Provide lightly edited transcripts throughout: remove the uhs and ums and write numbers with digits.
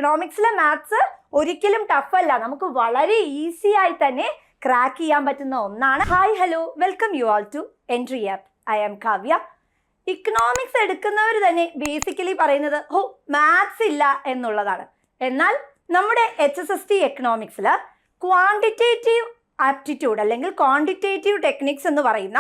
എക്കണോമിക്സിലെ maths ഒരിക്കലും tough അല്ല, നമുക്ക് വളരെ ഈസി ആയി തന്നെ ക്രാക്ക് ചെയ്യാൻ പറ്റുന്ന ഒന്നാണ്. Hi hello, welcome you all to Entri app. I am Kavya. Economics എടുക്കുന്നവർ തന്നെ ബേസിക്കലി പറയുന്നത് മാത്സ് ഇല്ല എന്നുള്ളതാണ്. എന്നാൽ നമ്മുടെ HSST എക്കണോമിക്സിൽ ക്വാണ്ടിറ്റേറ്റീവ് ആപ്റ്റിറ്റ്യൂഡ് അല്ലെങ്കിൽ ക്വാണ്ടിറ്റേറ്റീവ് ടെക്നിക്സ് എന്ന് പറയുന്ന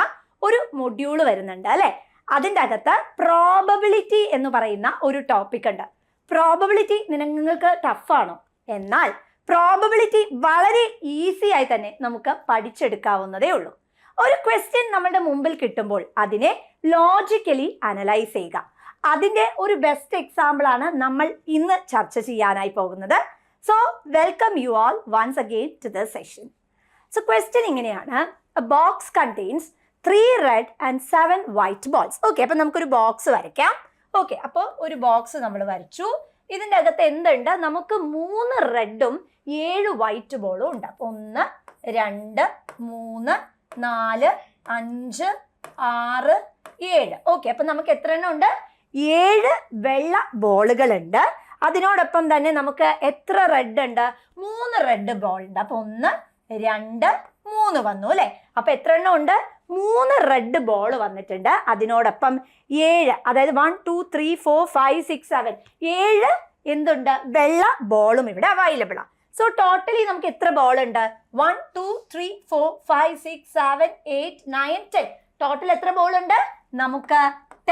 ഒരു മൊഡ്യൂള് വരുന്നുണ്ട് അല്ലേ. അതിൻ്റെ അകത്ത് പ്രോബബിലിറ്റി എന്ന് പറയുന്ന ഒരു ടോപ്പിക് ഉണ്ട്. പ്രോബബിലിറ്റി നിങ്ങൾക്ക് ടഫാണോ? എന്നാൽ പ്രോബബിലിറ്റി വളരെ ഈസി ആയി തന്നെ നമുക്ക് പഠിച്ചെടുക്കാവുന്നതേ ഉള്ളൂ. ഒരു ക്വസ്റ്റ്യൻ നമ്മുടെ മുമ്പിൽ കിട്ടുമ്പോൾ അതിനെ ലോജിക്കലി അനലൈസ് ചെയ്യുക. അതിൻ്റെ ഒരു ബെസ്റ്റ് എക്സാമ്പിൾ ആണ് നമ്മൾ ഇന്ന് ചർച്ച ചെയ്യാനായി പോകുന്നത്. So welcome you all once again to the session. So question ഇങ്ങനെയാണ്: a box contains 3 red and 7 white balls. Okay, അപ്പം നമുക്കൊരു ബോക്സ് വരയ്ക്കാം. ഓക്കെ, അപ്പോൾ ഒരു ബോക്സ് നമ്മൾ വരച്ചു. ഇതിൻ്റെ അകത്ത് എന്തുണ്ട്? നമുക്ക് 3 റെഡും 7 വൈറ്റ് ബോളും ഉണ്ട്. 1 2 3 4 5 6 7. ഓക്കെ, അപ്പം നമുക്ക് എത്ര എണ്ണം ഉണ്ട്? 7 വെള്ള ബോളുകളുണ്ട്. അതിനോടൊപ്പം തന്നെ നമുക്ക് എത്ര റെഡ് ഉണ്ട്? 3 റെഡ് ബോൾ ഉണ്ട്. അപ്പൊ 1 2 3 വന്നു അല്ലെ. അപ്പൊ എത്ര എണ്ണം ഉണ്ട്? 3 റെഡ് ബോൾ വന്നിട്ടുണ്ട്. അതിനോടൊപ്പം 7, അതായത് 1 2 3 4 5 6 7 7 എന്തുണ്ട്? വെള്ള ബോളും ഇവിടെ അവൈലബിൾ ആണ്. സോ ടോട്ടലി നമുക്ക് എത്ര ബോൾ ഉണ്ട്? 1 2 3 4 5 6 7 8 9 10. ടോട്ടൽ എത്ര ബോൾ ഉണ്ട്? നമുക്ക്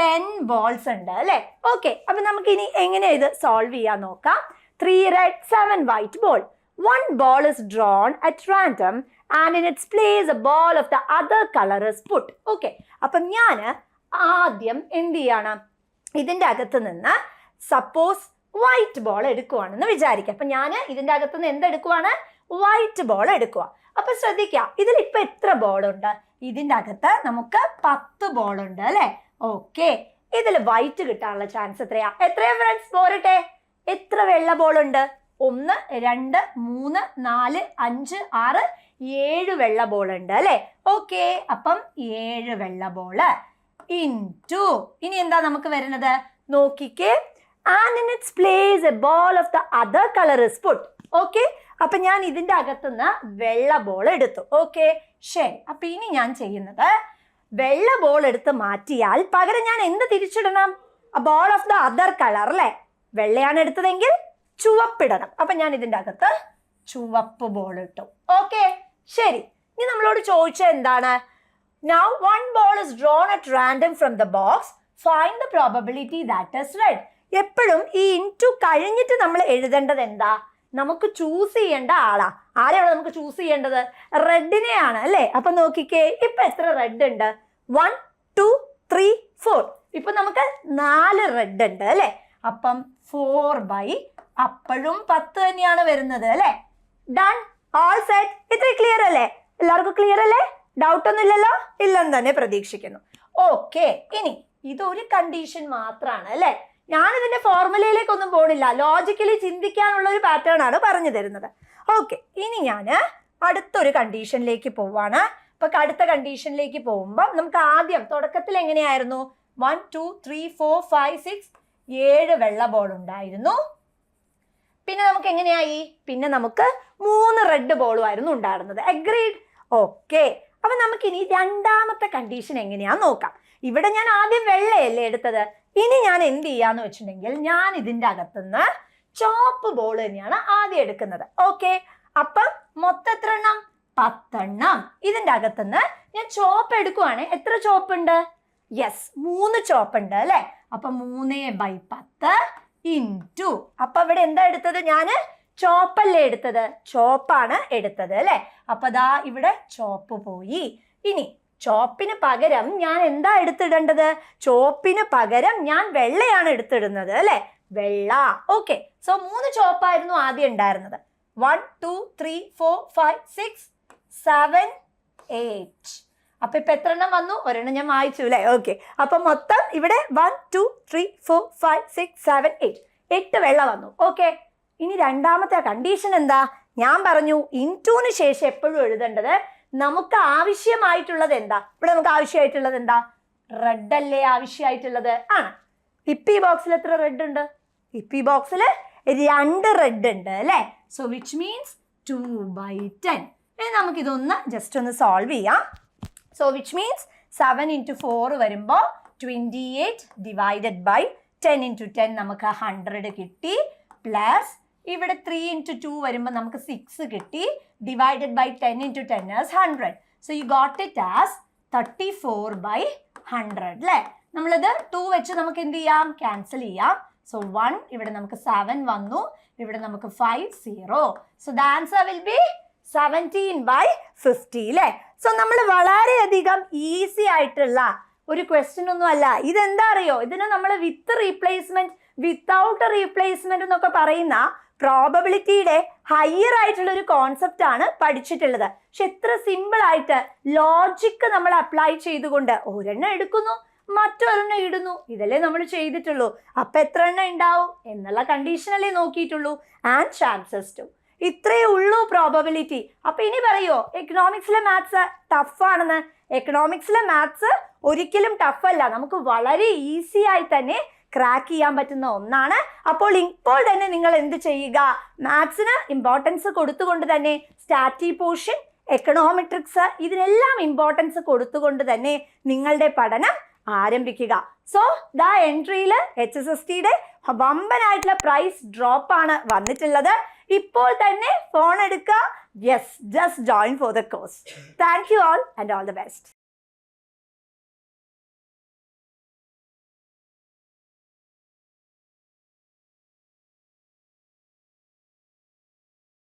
10 ബോൾസ് ഉണ്ട് അല്ലെ. ഓക്കെ, അപ്പൊ നമുക്ക് ഇനി എങ്ങനെ ഇത് സോൾവ് ചെയ്യാൻ നോക്കാം. 3 red 7 white ball. 1 ball is drawn at random and in its place a ball of the other color is put. Okay, അപ്പം ഞാൻ ആദ്യം എന്ത് ചെയ്യണം? ഇതിൻ്റെ അകത്ത് നിന്ന് സപ്പോസ് വൈറ്റ് ബോൾ എടുക്കുവാണെന്ന് വിചാരിക്കാം. അപ്പം ഞാൻ ഇതിൻ്റെ അകത്ത് നിന്ന് എന്തെടുക്കുവാണ്? വൈറ്റ് ബോൾ എടുക്കുക. അപ്പം ശ്രദ്ധിക്കുക, ഇതിലിപ്പോൾ എത്ര ബോൾ ഉണ്ട്? ഇതിൻ്റെ അകത്ത് നമുക്ക് 10 ബോൾ ഉണ്ട് അല്ലേ. ഓക്കെ, ഇതിൽ വൈറ്റ് കിട്ടാനുള്ള ചാൻസ് എത്രയാ ഫ്രണ്ട്സ്? പോരട്ടെ. എത്ര വെള്ള ബോൾ ഉണ്ട്? 1 2 3 4 5 6 7 വെള്ള ബോൾ ഉണ്ട് അല്ലേ. ഓക്കെ, അപ്പം 7 വെള്ള ബോള് ഇൻടു ഇനി എന്താ നമുക്ക് വരുന്നത്? നോക്കിക്കേ, and in its place a ball of the other color is put. Okay, അപ്പൊ ഞാൻ ഇതിന്റെ അകത്തുനിന്ന് വെള്ള ബോൾ എടുത്തു. ഓക്കെ, ശരി. അപ്പൊ ഇനി ഞാൻ ചെയ്യുന്നത്, വെള്ള ബോൾ എടുത്ത് മാറ്റിയാൽ പകരം ഞാൻ എന്ത് തിരിച്ചിടണം? Ball of the other colour അല്ലേ. വെള്ളയാണ് എടുത്തതെങ്കിൽ ചുവപ്പിടണം. അപ്പൊ ഞാൻ ഇതിന്റെ അകത്ത് ചുവപ്പ് ബോൾ ഇട്ടു. ഓക്കെ, ശരി. ഇനി നമ്മളോട് ചോദിച്ചത് എന്താണ്? Now one ball is drawn at random from the box. Find the probability that is red. എപ്പോഴും ഈ ഇൻടു കഴിഞ്ഞിട്ട് നമ്മൾ എഴുതേണ്ടത് എന്താ? നമുക്ക് ചൂസ് ചെയ്യേണ്ട ആളാ. ആരെയാണ് നമുക്ക് ചൂസ് ചെയ്യേണ്ടത്? റെഡിനെയാണ് അല്ലേ. അപ്പൊ നോക്കിക്കേ, ഇപ്പൊ എത്ര റെഡ് ഉണ്ട്? 1 2 3 4. ഇപ്പൊ നമുക്ക് 4 റെഡ് ഉണ്ട് അല്ലേ. അപ്പം 4 അപ്പോഴും 10 തന്നെയാണ് വരുന്നത് അല്ലേ. Done, all set. ഇത്ര ക്ലിയർ അല്ലേ? എല്ലാവർക്കും ക്ലിയർ അല്ലേ? ഡൗട്ട് ഒന്നും ഇല്ലല്ലോ? ഇല്ലെന്ന് തന്നെ പ്രതീക്ഷിക്കുന്നു. ഓക്കെ, ഇനി ഇതൊരു കണ്ടീഷൻ മാത്രമാണ് അല്ലേ. ഞാനിതിന്റെ ഫോർമുലയിലേക്കൊന്നും പോണില്ല, ലോജിക്കലി ചിന്തിക്കാനുള്ള ഒരു പാറ്റേൺ ആണ് പറഞ്ഞു തരുന്നത്. ഓക്കെ, ഇനി ഞാൻ അടുത്തൊരു കണ്ടീഷനിലേക്ക് പോവാണ്. അപ്പൊ അടുത്ത കണ്ടീഷനിലേക്ക് പോകുമ്പോൾ നമുക്ക് ആദ്യം തുടക്കത്തിൽ എങ്ങനെയായിരുന്നു? 1 2 3 4 5 6 7 വെള്ള ബോൾ ഉണ്ടായിരുന്നു. പിന്നെ നമുക്ക് എങ്ങനെയായി? പിന്നെ നമുക്ക് 3 റെഡ് ബോളും ആയിരുന്നു ഉണ്ടായിരുന്നത്. അഗ്രീഡ്. ഓക്കെ, അപ്പൊ നമുക്കിനി രണ്ടാമത്തെ കണ്ടീഷൻ എങ്ങനെയാന്ന് നോക്കാം. ഇവിടെ ഞാൻ ആദ്യം വെള്ളയല്ലേ എടുത്തത്. ഇനി ഞാൻ എന്ത് ചെയ്യാന്ന് വെച്ചിട്ടുണ്ടെങ്കിൽ, ഞാൻ ഇതിൻ്റെ അകത്തുനിന്ന് ചോപ്പ് ബോൾ തന്നെയാണ് ആദ്യം എടുക്കുന്നത്. ഓക്കെ, അപ്പം മൊത്തം എത്ര എണ്ണം? 10 എണ്ണം. ഇതിൻ്റെ അകത്തുനിന്ന് ഞാൻ ചോപ്പ് എടുക്കുവാണ്. എത്ര ചോപ്പ് ഉണ്ട്? യെസ്, 3 ചോപ്പ് ഉണ്ട് അല്ലെ. അപ്പൊ 3/10 ഇൻടു, അപ്പൊ ഇവിടെ എന്താ എടുത്തത്? ഞാന് ചോപ്പല്ലേ എടുത്തത്? ചോപ്പാണ് എടുത്തത് അല്ലെ. അപ്പൊ ദാ ഇവിടെ ചോപ്പ് പോയി. ഇനി ചോപ്പിന് പകരം ഞാൻ എന്താ എടുത്തിടേണ്ടത്? ചോപ്പിന് പകരം ഞാൻ വെള്ളയാണ് എടുത്തിടുന്നത് അല്ലെ. വെള്ള. ഓക്കെ, സോ 3 ചോപ്പായിരുന്നു ആദ്യം ഉണ്ടായിരുന്നത്. 1 2 3 4 5 6 7 8. അപ്പൊ ഇപ്പൊ എത്ര എണ്ണം വന്നു? ഒരെണ്ണം ഞാൻ വായിച്ചു അല്ലെ. ഓക്കെ, അപ്പൊ മൊത്തം ഇവിടെ 1 2 3 4 5 6 7 8 8 വെള്ള വന്നു. ഓക്കെ, ഇനി രണ്ടാമത്തെ കണ്ടീഷൻ എന്താ? ഞാൻ പറഞ്ഞു ഇൻടുവിന് ശേഷം എപ്പോഴും എഴുതേണ്ടത് നമുക്ക് ആവശ്യമായിട്ടുള്ളത് എന്താ? ഇവിടെ നമുക്ക് ആവശ്യമായിട്ടുള്ളത് എന്താ? റെഡ് അല്ലേ ആവശ്യമായിട്ടുള്ളത്? ആണ്. ഇപ്പൊ ഈ ബോക്സിൽ എത്ര റെഡ് ഉണ്ട്? ഇപ്പൊ ഈ ബോക്സിൽ 2 റെഡ് ഉണ്ട് അല്ലേ? So which means 2/10. ഇനി നമുക്കിതൊന്ന് ജസ്റ്റ് ഒന്ന് സോൾവ് ചെയ്യാം. സോ വിച്ച് മീൻസ് 7 into 4 വരുമ്പോൾ 28 divided by 10 into 10 നമുക്ക് 100 കിട്ടി. പ്ലസ് ഇവിടെ 3 into 2 വരുമ്പോൾ നമുക്ക് 6 കിട്ടി. Divided by 10 into 10 is 100. So you got it as 34/100 അല്ലേ? നമ്മളിത് 2 വെച്ച് നമുക്ക് എന്ത് ചെയ്യാം? ക്യാൻസൽ ചെയ്യാം. സോ 1 ഇവിടെ നമുക്ക് 7 വന്നു, ഇവിടെ നമുക്ക് 5 0. So the answer will be 17/50 അല്ലേ? സോ നമ്മൾ വളരെയധികം ഈസി ആയിട്ടുള്ള ഒരു ക്വസ്റ്റ്യൻ ഒന്നും അല്ല. ഇതെന്താ അറിയോ? ഇതിന് നമ്മൾ വിത്ത് റീപ്ലേസ്മെന്റ്, വിത്തൗട്ട് റീപ്ലേസ്മെന്റ് എന്നൊക്കെ പറയുന്ന പ്രോബബിലിറ്റിയുടെ ഹയർ ആയിട്ടുള്ള ഒരു കോൺസെപ്റ്റ് ആണ് പഠിച്ചിട്ടുള്ളത്. പക്ഷെ എത്ര സിമ്പിൾ ആയിട്ട് ലോജിക്ക് നമ്മൾ അപ്ലൈ ചെയ്തുകൊണ്ട് ഒരെണ്ണം എടുക്കുന്നു, മറ്റൊരെണ്ണം ഇടുന്നു, ഇതല്ലേ നമ്മൾ ചെയ്തിട്ടുള്ളൂ. അപ്പൊ എത്ര എണ്ണം ഉണ്ടാവും എന്നുള്ള കണ്ടീഷനല്ലേ നോക്കിയിട്ടുള്ളൂ. And chances two. ഇത്രയേ ഉള്ളൂ പ്രോബബിലിറ്റി. അപ്പൊ ഇനി പറയോ എക്കണോമിക്സിലെ മാത്സ് ടഫാണെന്ന്? എക്കണോമിക്സിലെ മാത്സ് ഒരിക്കലും ടഫല്ല, നമുക്ക് വളരെ ഈസി ആയി തന്നെ ക്രാക്ക് ചെയ്യാൻ പറ്റുന്ന ഒന്നാണ്. അപ്പോൾ ഇപ്പോൾ തന്നെ നിങ്ങൾ എന്ത് ചെയ്യുക? മാത്സിന് ഇമ്പോർട്ടൻസ് കൊടുത്തുകൊണ്ട് തന്നെ സ്റ്റാറ്റി പോർഷൻ, എക്കണോമെട്രിക്സ്, ഇതിനെല്ലാം ഇമ്പോർട്ടൻസ് കൊടുത്തുകൊണ്ട് തന്നെ നിങ്ങളുടെ പഠനം ആരംഭിക്കുക. സോ ദാ എൻട്രിയിൽ HSSTയുടെ വമ്പനായിട്ടുള്ള പ്രൈസ് ഡ്രോപ്പ് ആണ് വന്നിട്ടുള്ളത്. ഇപ്പോൾ തന്നെ ഫോൺ എടുക്കുക. Yes, just join for the course. Thank you all and all the best.